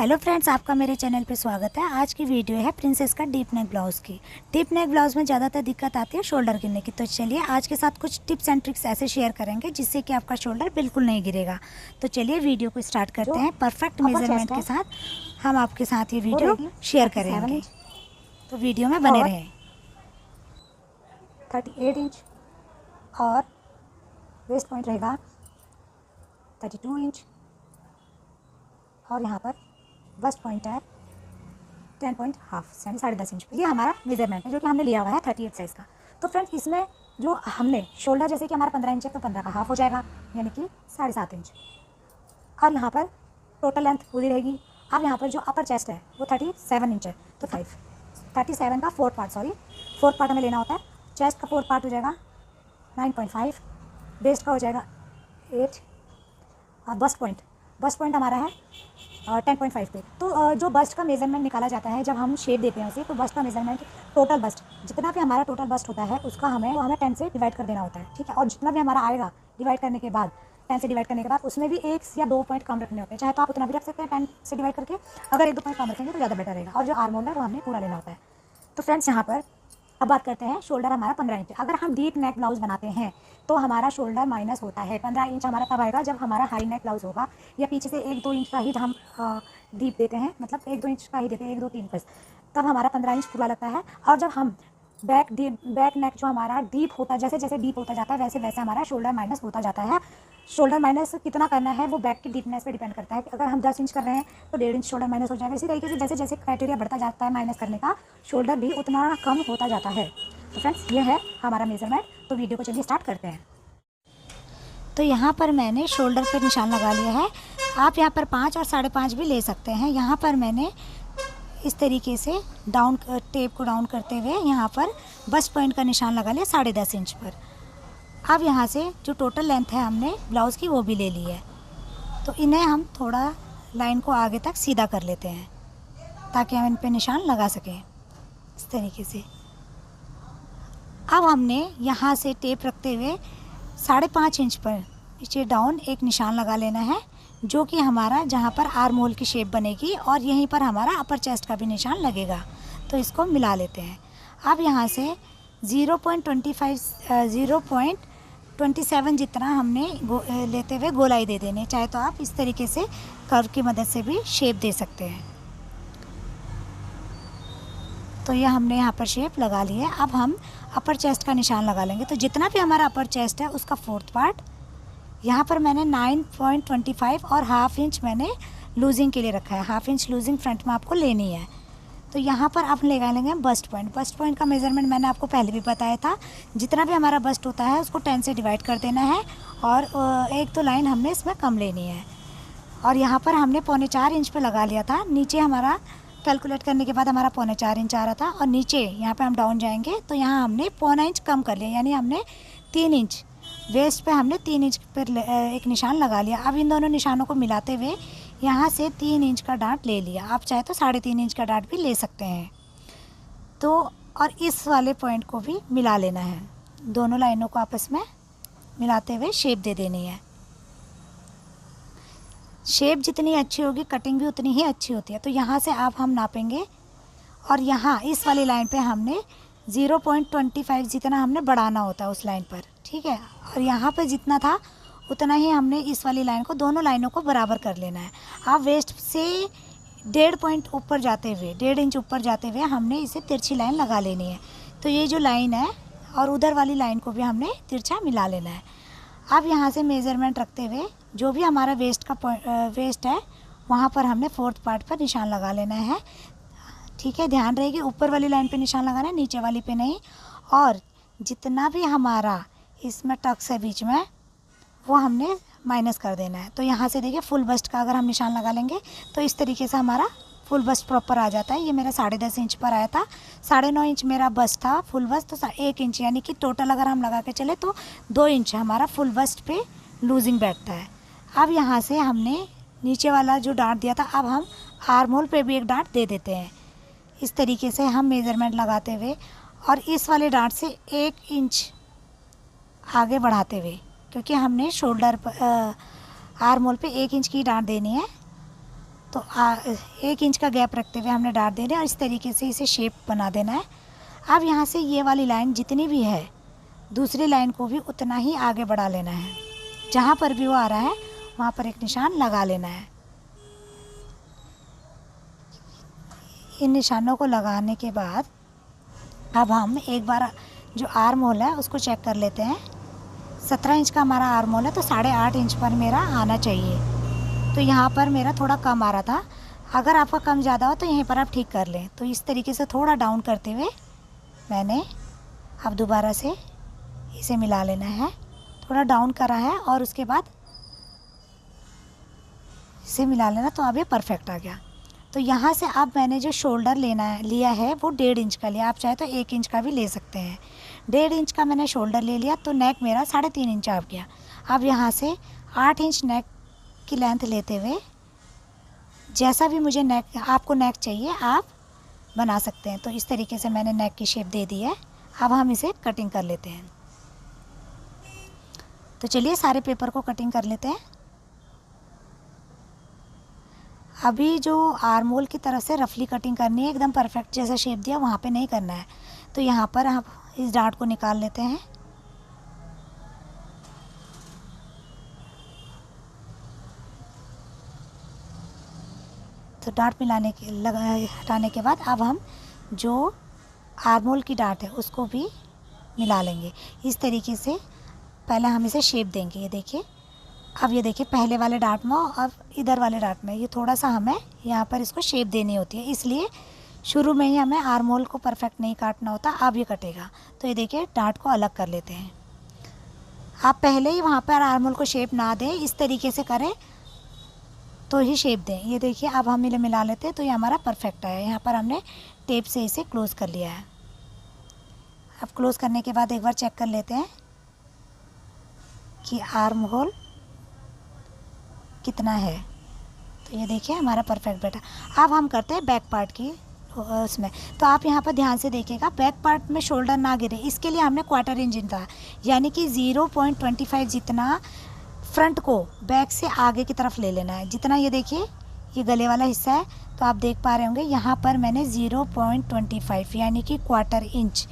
Hello friends, आपका मेरे channel पे स्वागत है। आज की वीडियो है प्रिंसेस का डीप नेक ब्लाउज़ की। डीप नेक ब्लाउज़ में ज़्यादातर दिक्कत आती है शोल्डर गिरने की। तो चलिए आज के साथ कुछ टिप्स एंड ट्रिक्स ऐसे शेयर करेंगे जिससे कि आपका शोल्डर बिल्कुल नहीं गिरेगा। तो चलिए वीडियो को स्टार्ट करते हैं। परफेक्ट मेजरमेंट के साथ हम आपके साथ ये वीडियो शेयर करेंगे, तो वीडियो में बने रहें। 38 इंच और वेस्ट पॉइंट रहेगा 32 इंच और यहाँ पर बस्ट पॉइंट है 10.5 यानी 10.5 इंच। ये हमारा मेजरमेंट है जो कि हमने लिया हुआ है 38 साइज़ का। तो फ्रेंड्स इसमें जो हमने शोल्डर जैसे कि हमारा 15 इंच है तो 15 का हाफ हो जाएगा यानी कि 7.5 इंच। और यहाँ पर टोटल लेंथ पूरी रहेगी। अब यहाँ पर जो अपर चेस्ट है वो 37 इंच है तो 37 का फोर्थ पार्ट हमें लेना होता है। चेस्ट का फोर्थ पार्ट हो जाएगा 9.5, वेस्ट का हो जाएगा 8 और बस्ट पॉइंट हमारा है 10.5 पे। तो जो बस्ट का मेजरमेंट निकाला जाता है जब हम शेप देते हैं उसे, तो बस्ट का मेजरमेंट टोटल बस्ट जितना भी हमारा टोटल बस्ट होता है उसका हमें 10 से डिवाइड कर देना होता है, ठीक है। और जितना भी हमारा आएगा डिवाइड करने के बाद 10 से डिवाइड करने के बाद उसमें भी 1 या 2 पॉइंट कम रखने होते हैं। चाहे तो आप उतना भी रख सकते हैं 10 से डिवाइड करके, अगर 1-2 पॉइंट कम रखेंगे तो ज़्यादा बेटर रहेगा। और जो आर्म होल है वो हमने पूरा लेना होता है। तो फ्रेंड्स यहाँ पर अब बात करते हैं शोल्डर हमारा 15 इंच। अगर हम डीप नेक ब्लाउज बनाते हैं तो हमारा शोल्डर माइनस होता है। 15 इंच हमारा तब आएगा जब हमारा हाई नेक ब्लाउज होगा या पीछे से 1-2 इंच का ही हम डीप देते हैं, मतलब 1-2 इंच का ही देते हैं, 1-2-3 प्लस, तब हमारा 15 इंच पूरा लगता है। और जब हम बैक नेक जो हमारा डीप होता, जैसे जैसे डीप होता जाता है वैसे वैसे हमारा शोल्डर माइनस होता जाता है। शोल्डर माइनस कितना करना है वो बैक की डीपनेस पे डिपेंड करता है कि अगर हम 10 इंच कर रहे हैं तो 1.5 इंच शोल्डर माइनस हो जाएगा। इसी तरीके से जैसे जैसे क्राइटेरिया बढ़ता जाता है माइनस करने का, शोल्डर भी उतना कम होता जाता है। तो फ्रेंड्स ये है हमारा मेजरमेंट। तो वीडियो को चलिए स्टार्ट करते हैं। तो यहाँ पर मैंने शोल्डर पर निशान लगा लिया है। आप यहाँ पर 5 और 5.5 भी ले सकते हैं। यहाँ पर मैंने इस तरीके से टेप को डाउन करते हुए यहाँ पर बस्ट पॉइंट का निशान लगा लिया 10.5 इंच पर। अब यहाँ से जो टोटल लेंथ है हमने ब्लाउज़ की वो भी ले ली है, तो इन्हें हम थोड़ा लाइन को आगे तक सीधा कर लेते हैं ताकि हम इन पे निशान लगा सकें इस तरीके से। अब हमने यहाँ से टेप रखते हुए 5.5 इंच पर नीचे डाउन एक निशान लगा लेना है, जो कि हमारा जहाँ पर आर्म होल की शेप बनेगी और यहीं पर हमारा अपर चेस्ट का भी निशान लगेगा। तो इसको मिला लेते हैं। अब यहाँ से 0.27 जितना हमने लेते हुए गोलाई दे देनी। चाहे तो आप इस तरीके से कर्व की मदद से भी शेप दे सकते हैं। तो ये हमने यहाँ पर शेप लगा ली है। अब हम अपर चेस्ट का निशान लगा लेंगे। तो जितना भी हमारा अपर चेस्ट है उसका फोर्थ पार्ट यहाँ पर मैंने 9.25 और हाफ इंच मैंने लूजिंग के लिए रखा है। हाफ इंच लूजिंग फ्रंट में आपको लेनी है। तो यहाँ पर आप लगा लेंगे बस्ट पॉइंट। बस्ट पॉइंट का मेजरमेंट मैंने आपको पहले भी बताया था। जितना भी हमारा बस्ट होता है उसको 10 से डिवाइड कर देना है और 1-2 लाइन हमने इसमें कम लेनी है। और यहाँ पर हमने 3.25 इंच पे लगा लिया था। नीचे हमारा कैलकुलेट करने के बाद हमारा 3.25 इंच आ रहा था और नीचे यहाँ पे हम डाउन जाएंगे तो यहाँ हमने 0.25 इंच कम कर लिया, यानी हमने 3 इंच वेस्ट पे हमने 3 इंच पर एक निशान लगा लिया। अब इन दोनों निशानों को मिलाते हुए यहाँ से 3 इंच का डांट ले लिया। आप चाहे तो 3.5 इंच का डांट भी ले सकते हैं। तो और इस वाले पॉइंट को भी मिला लेना है। दोनों लाइनों को आपस में मिलाते हुए शेप दे देनी है। शेप जितनी अच्छी होगी कटिंग भी उतनी ही अच्छी होती है। तो यहाँ से आप हम नापेंगे और यहाँ इस वाली लाइन पे हमने 0.25 जितना हमने बढ़ाना होता है उस लाइन पर, ठीक है। और यहाँ पे जितना था उतना ही हमने इस वाली लाइन को, दोनों लाइनों को बराबर कर लेना है। आप वेस्ट से 1.5 पॉइंट ऊपर जाते हुए, 1.5 इंच ऊपर जाते हुए हमने इसे तिरछी लाइन लगा लेनी है। तो ये जो लाइन है और उधर वाली लाइन को भी हमने तिरछा मिला लेना है। अब यहाँ से मेज़रमेंट रखते हुए जो भी हमारा वेस्ट है वहाँ पर हमने फोर्थ पार्ट पर निशान लगा लेना है, ठीक है। ध्यान रहेगी ऊपर वाली लाइन पे निशान लगाना है, नीचे वाली पे नहीं। और जितना भी हमारा इसमें टक्स है बीच में वो हमने माइनस कर देना है। तो यहाँ से देखिए फुल बस्ट का अगर हम निशान लगा लेंगे तो इस तरीके से हमारा फुल बस्ट प्रॉपर आ जाता है। ये मेरा 10.5 इंच पर आया था, 9.5 इंच मेरा बस्ट था फुल बस्ट, तो 1 इंच यानी कि टोटल अगर हम लगा के चले तो 2 इंच हमारा फुल बस्ट पे लूजिंग बैठता है। अब यहाँ से हमने नीचे वाला जो डांट दिया था अब हम आर्म होल पे भी एक डांट दे देते हैं। इस तरीके से हम मेज़रमेंट लगाते हुए और इस वाले डांट से 1 इंच आगे बढ़ाते हुए, क्योंकि हमने शोल्डर पर आर्म होल पे 1 इंच की डांट देनी है। तो 1 इंच का गैप रखते हुए हमने डाट देना है और इस तरीके से इसे शेप बना देना है। अब यहाँ से ये वाली लाइन जितनी भी है दूसरी लाइन को भी उतना ही आगे बढ़ा लेना है। जहाँ पर भी वो आ रहा है वहाँ पर एक निशान लगा लेना है। इन निशानों को लगाने के बाद अब हम एक बार जो आर्म होल है उसको चेक कर लेते हैं। 17 इंच का हमारा आर्म होल है तो 8.5 इंच पर मेरा आना चाहिए। तो यहाँ पर मेरा थोड़ा कम आ रहा था। अगर आपका कम ज़्यादा हो तो यहीं पर आप ठीक कर लें। तो इस तरीके से थोड़ा डाउन करते हुए मैंने अब दोबारा से इसे मिला लेना है। थोड़ा डाउन करा है और उसके बाद इसे मिला लेना, तो अब ये परफेक्ट आ गया। तो यहाँ से अब मैंने जो शोल्डर लिया है वो 1.5 इंच का लिया। आप चाहे तो 1 इंच का भी ले सकते हैं। 1.5 इंच का मैंने शोल्डर ले लिया तो नेक मेरा 3.5 इंच आ गया। अब यहाँ से 8 इंच नेक की लेंथ लेते हुए जैसा भी मुझे नेक आपको नेक चाहिए आप बना सकते हैं। तो इस तरीके से मैंने नेक की शेप दे दी है। अब हम इसे कटिंग कर लेते हैं। तो चलिए सारे पेपर को कटिंग कर लेते हैं। अभी जो आर्म होल की तरफ से रफली कटिंग करनी है, एकदम परफेक्ट जैसा शेप दिया वहाँ पे नहीं करना है। तो यहाँ पर हम इस डार्ट को निकाल लेते हैं। तो डार्ट हटाने के बाद अब हम जो आर्म होल की डार्ट है उसको भी मिला लेंगे। इस तरीके से पहले हम इसे शेप देंगे। ये देखिए, अब ये देखिए पहले वाले डार्ट में और इधर वाले डार्ट में ये थोड़ा सा हमें यहाँ पर इसको शेप देनी होती है, इसलिए शुरू में ही हमें आर्म होल को परफेक्ट नहीं काटना होता। अब ये कटेगा। तो ये देखिए डार्ट को अलग कर लेते हैं। आप पहले ही वहाँ पर आर्म होल को शेप ना दें, इस तरीके से करें तो ही शेप दें। ये देखिए अब हम इन्हें मिला लेते हैं तो ये हमारा परफेक्ट आया। यहाँ पर हमने टेप से इसे क्लोज़ कर लिया है। अब क्लोज़ करने के बाद एक बार चेक कर लेते हैं कि आर्म होल कितना है। तो ये देखिए हमारा परफेक्ट बैठा। अब हम करते हैं बैक पार्ट की उसमें। तो आप यहाँ पर ध्यान से देखिएगा बैक पार्ट में शोल्डर ना गिरे, इसके लिए हमने 1/4 इंच था, यानी कि 0.25 जितना फ्रंट को बैक से आगे की तरफ ले लेना है। जितना ये देखिए ये गले वाला हिस्सा है तो आप देख पा रहे होंगे यहाँ पर मैंने 0.25 यानी कि 1/4 इंच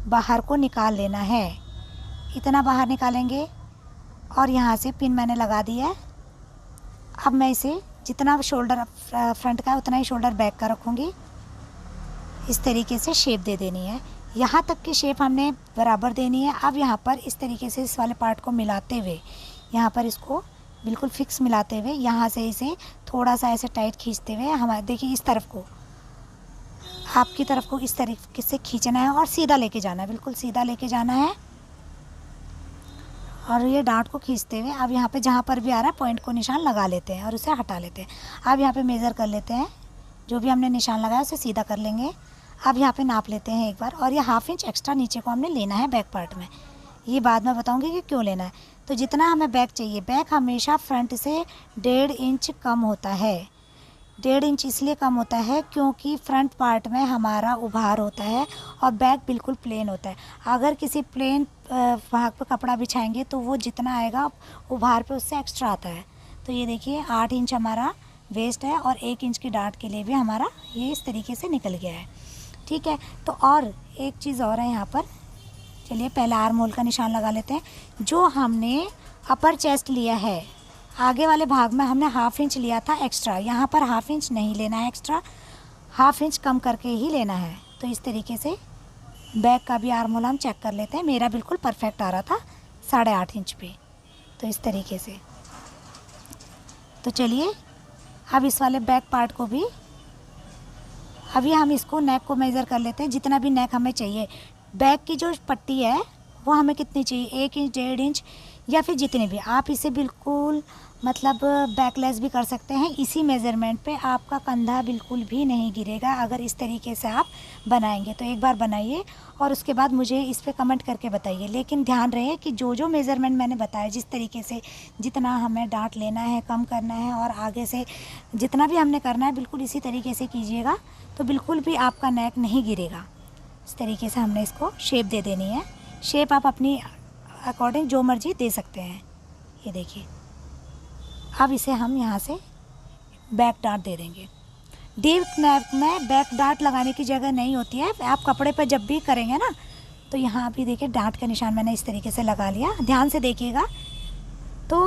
बाहर को निकाल लेना है। इतना बाहर निकालेंगे और यहाँ से पिन मैंने लगा दिया है। अब मैं इसे जितना शोल्डर फ्रंट का है उतना ही शोल्डर बैक का रखूँगी। इस तरीके से शेप दे देनी है। यहाँ तक की शेप हमने बराबर देनी है। अब यहाँ पर इस तरीके से इस वाले पार्ट को मिलाते हुए यहाँ पर इसको बिल्कुल फिक्स मिलाते हुए यहाँ से इसे थोड़ा सा ऐसे टाइट खींचते हुए हमारे देखिए इस तरफ को आपकी तरफ को इस तरीके से खींचना है और सीधा लेके जाना है, बिल्कुल सीधा लेके जाना है। और ये डार्ट को खींचते हुए अब यहाँ पे जहाँ पर भी आ रहा है पॉइंट को निशान लगा लेते हैं और उसे हटा लेते हैं। अब यहाँ पे मेज़र कर लेते हैं, जो भी हमने निशान लगाया उसे सीधा कर लेंगे। अब यहाँ पे नाप लेते हैं एक बार और ये 1/2 इंच एक्स्ट्रा नीचे को हमने लेना है बैक पार्ट में। ये बाद में बताऊँगी कि क्यों लेना है। तो जितना हमें बैक चाहिए, बैक हमेशा फ्रंट से 1.5 इंच कम होता है। 1.5 इंच इसलिए कम होता है क्योंकि फ्रंट पार्ट में हमारा उभार होता है और बैक बिल्कुल प्लेन होता है। अगर किसी प्लेन भाग पर कपड़ा बिछाएंगे तो वो जितना आएगा उभार पे उससे एक्स्ट्रा आता है। तो ये देखिए 8 इंच हमारा वेस्ट है और 1 इंच की डार्ट के लिए भी हमारा ये इस तरीके से निकल गया है। ठीक है, तो और एक चीज़ और है यहाँ पर। चलिए पहले आर्म होल का निशान लगा लेते हैं। जो हमने अपर चेस्ट लिया है आगे वाले भाग में हमने 1/2 इंच लिया था एक्स्ट्रा, यहाँ पर 1/2 इंच नहीं लेना है एक्स्ट्रा, 1/2 इंच कम करके ही लेना है। तो इस तरीके से बैक का भी आर्म होल हम चेक कर लेते हैं। मेरा बिल्कुल परफेक्ट आ रहा था 8.5 इंच पे। तो इस तरीके से तो चलिए अब इस वाले बैक पार्ट को भी अभी हम इसको नेक को मेज़र कर लेते हैं। जितना भी नेक हमें चाहिए, बैक की जो पट्टी है वो हमें कितनी चाहिए, 1 इंच 1.5 इंच या फिर जितने भी। आप इसे बिल्कुल मतलब बैकलेस भी कर सकते हैं। इसी मेज़रमेंट पे आपका कंधा बिल्कुल भी नहीं गिरेगा अगर इस तरीके से आप बनाएंगे। तो एक बार बनाइए और उसके बाद मुझे इस पे कमेंट करके बताइए। लेकिन ध्यान रहे कि जो जो मेज़रमेंट मैंने बताया, जिस तरीके से जितना हमें डार्ट लेना है, कम करना है और आगे से जितना भी हमने करना है बिल्कुल इसी तरीके से कीजिएगा, तो बिल्कुल भी आपका नेक नहीं गिरेगा। इस तरीके से हमने इसको शेप दे देनी है। शेप आप अपनी अकॉर्डिंग जो मर्जी दे सकते हैं। ये देखिए अब इसे हम यहाँ से बैक डार्ट दे देंगे। डीप नेक में बैक डार्ट लगाने की जगह नहीं होती है। आप कपड़े पर जब भी करेंगे ना तो यहाँ भी देखिए डार्ट का निशान मैंने इस तरीके से लगा लिया, ध्यान से देखिएगा। तो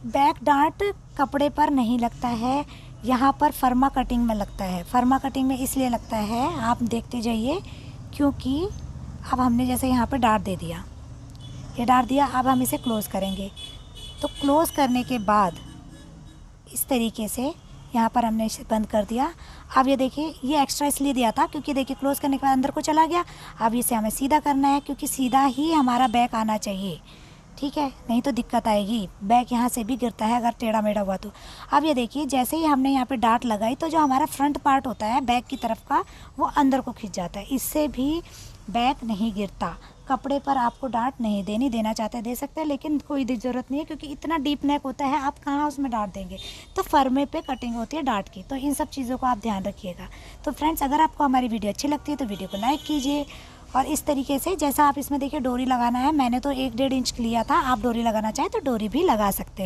बैक डार्ट कपड़े पर नहीं लगता है, यहाँ पर फर्मा कटिंग में लगता है। फर्मा कटिंग में इसलिए लगता है, आप देखते जाइए, क्योंकि अब हमने जैसे यहाँ पर डार्ट दे दिया, ये डार्ट दिया, अब हम इसे क्लोज़ करेंगे। तो क्लोज़ करने के बाद इस तरीके से यहाँ पर हमने इसे बंद कर दिया। अब ये देखिए, ये एक्स्ट्रा इसलिए दिया था क्योंकि देखिए क्लोज़ करने के बाद अंदर को चला गया। अब इसे हमें सीधा करना है, क्योंकि सीधा ही हमारा बैक आना चाहिए, ठीक है, नहीं तो दिक्कत आएगी। बैक यहाँ से भी गिरता है अगर टेढ़ा मेढ़ा हुआ तो। अब ये देखिए, जैसे ही हमने यहाँ पे डार्ट लगाई तो जो हमारा फ्रंट पार्ट होता है बैक की तरफ का, वो अंदर को खिंच जाता है। इससे भी बैक नहीं गिरता। कपड़े पर आपको डार्ट नहीं देना चाहते दे सकते हैं, लेकिन कोई ज़रूरत नहीं है, क्योंकि इतना डीप नेक होता है, आप कहाँ उसमें डार्ट देंगे। तो फर्मे पे कटिंग होती है डार्ट की। तो इन सब चीज़ों को आप ध्यान रखिएगा। तो फ्रेंड्स, अगर आपको हमारी वीडियो अच्छी लगती है तो वीडियो को लाइक कीजिए। और इस तरीके से जैसा आप इसमें देखिए डोरी लगाना है, मैंने तो 1-1.5 इंच लिया था, आप डोरी लगाना चाहें तो डोरी भी लगा सकते हैं।